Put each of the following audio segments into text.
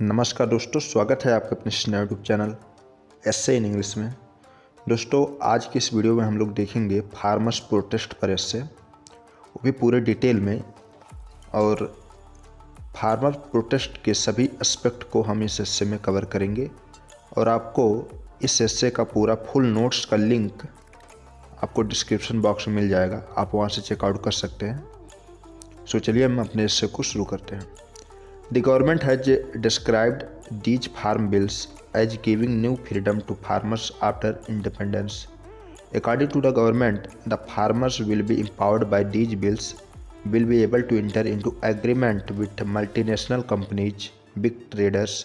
नमस्कार दोस्तों, स्वागत है आपके अपने YouTube channel SA in English में। दोस्तों, आज की इस वीडियो में हम लोग देखेंगे फार्मर्स प्रोटेस्ट पर एसए, वो भी पूरे डिटेल में, और फार्मर प्रोटेस्ट के सभी एस्पेक्ट को हम इस एसए में कवर करेंगे। और आपको इस एसए का पूरा फुल नोट्स का लिंक आपको डिस्क्रिप्शन बॉक्स में मिल जाएगा, आप वहाँ से चेकआउट कर सकते हैं। सो चलिए हम अपने एसए को शुरू करते हैं। The government has described these farm bills as giving new freedom to farmers after independence. According to the government, the farmers will be empowered by these bills, will be able to enter into agreement with multinational companies, big traders,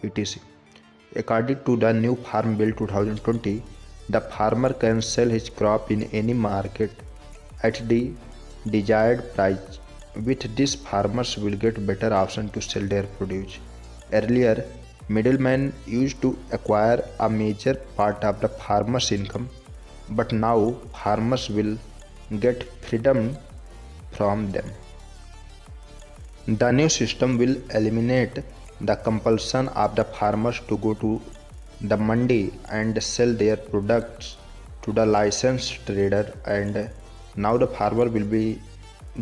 etc. According to the new Farm Bill 2020, the farmer can sell his crop in any market at the desired price. With this, farmers will get better option to sell their produce. Earlier, middlemen used to acquire a major part of the farmer's income, but now farmers will get freedom from them. The new system will eliminate the compulsion of the farmers to go to the mandi and sell their products to the licensed trader, and now the farmer will be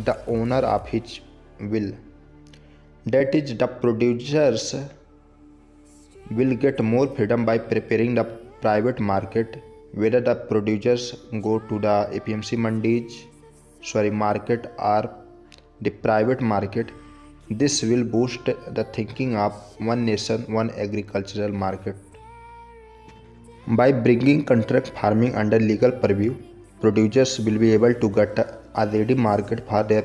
the owner of his will. That is, the producers will get more freedom by preparing the private market, whether the producers go to the APMC market or the private market. This will boost the thinking of one nation, one agricultural market. By bringing contract farming under legal purview, producers will be able to get a ready market for their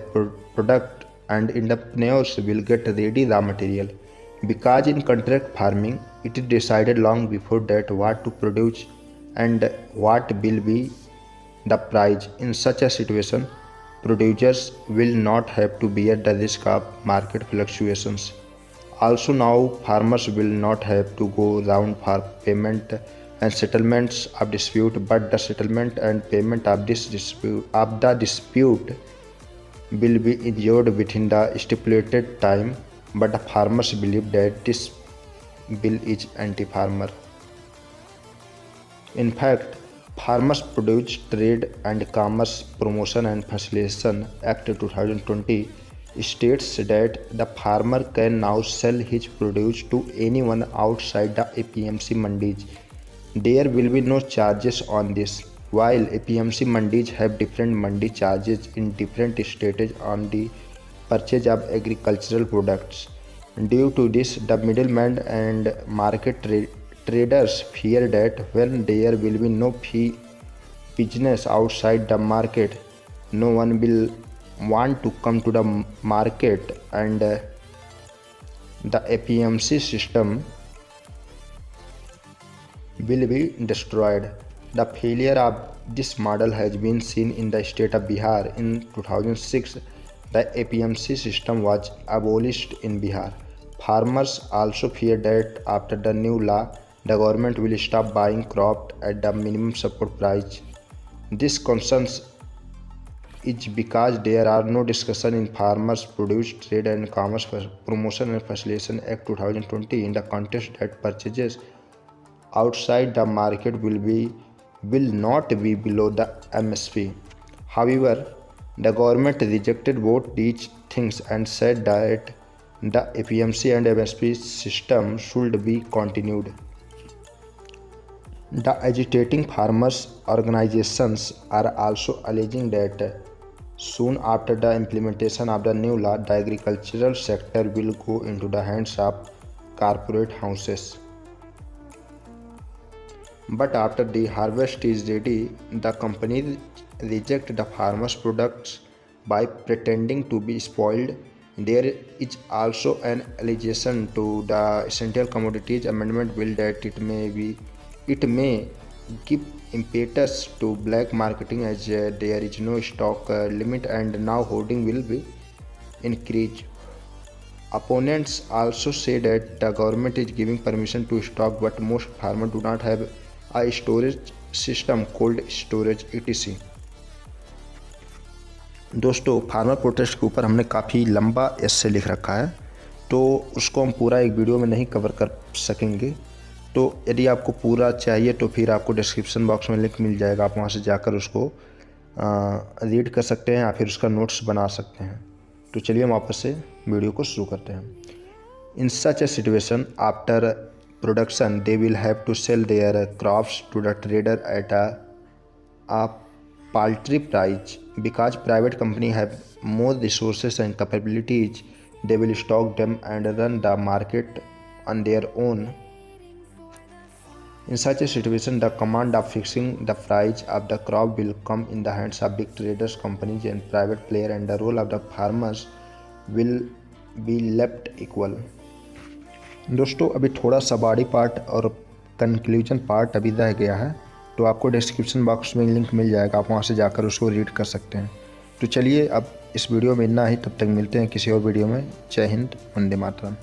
product, and entrepreneurs will get ready raw material. Because in contract farming, it is decided long before that what to produce and what will be the price. In such a situation, producers will not have to bear the risk of market fluctuations. Also, now farmers will not have to go round for payment and settlements of dispute, but the settlement and payment of the dispute will be ensured within the stipulated time. But the farmers believe that this bill is anti-farmer. In fact, Farmers Produce Trade and Commerce Promotion and Facilitation Act 2020 states that the farmer can now sell his produce to anyone outside the APMC mandis. There will be no charges on this. While APMC mandis have different mandi charges in different states on the purchase of agricultural products. Due to this, the middlemen and market traders fear that when there will be no business outside the market, no one will want to come to the market, and the APMC system will be destroyed. The failure of this model has been seen in the state of Bihar. In 2006, the APMC system was abolished in Bihar. Farmers also fear that after the new law, the government will stop buying crops at the minimum support price. This concern is because there are no discussion in Farmers Produce Trade and Commerce Promotion and Facilitation Act 2020 in the context that purchases outside the market will not be below the MSP. However, the government rejected both these things and said that the APMC and MSP system should be continued. The agitating farmers organizations are also alleging that soon after the implementation of the new law, the agricultural sector will go into the hands of corporate houses. But after the harvest is ready, the companies reject the farmers' products by pretending to be spoiled. There is also an allegation to the Essential Commodities Amendment Bill that it may give impetus to black marketing, as there is no stock limit and now hoarding will be increased. Opponents also say that the government is giving permission to stock, but most farmers do not have a storage system called storage etc. दोस्तों, farmer protest के ऊपर हमने काफ़ी लंबा एस्से लिख रखा है, तो उसको हम पूरा एक वीडियो में नहीं कवर कर सकेंगे। तो यदि आपको पूरा चाहिए तो फिर आपको डिस्क्रिप्शन बॉक्स में लिंक मिल जाएगा, आप वहाँ से जाकर उसको रीड कर सकते हैं या फिर उसका नोट्स बना सकते हैं। तो चलिए हम वापस से वीडियो को शुरू करते हैं। In such a situation after production they will have to sell their crops to the trader at a paltry price. Because private company have more resources and capabilities, they will stock them and run the market on their own. In such a situation, the command of fixing the price of the crop will come in the hands of big traders, companies and private players, and the role of the farmers will be left equal. दोस्तों अभी थोड़ा सा body part और conclusion part अभी रह गया है, तो आपको डिस्क्रिप्शन बॉक्स में लिंक मिल जाएगा, आप वहां से जाकर उसको रीड कर सकते हैं। तो चलिए अब इस वीडियो में इतना ही, तब तक मिलते हैं किसी और वीडियो में। जय हिंद, वंदे मातरम।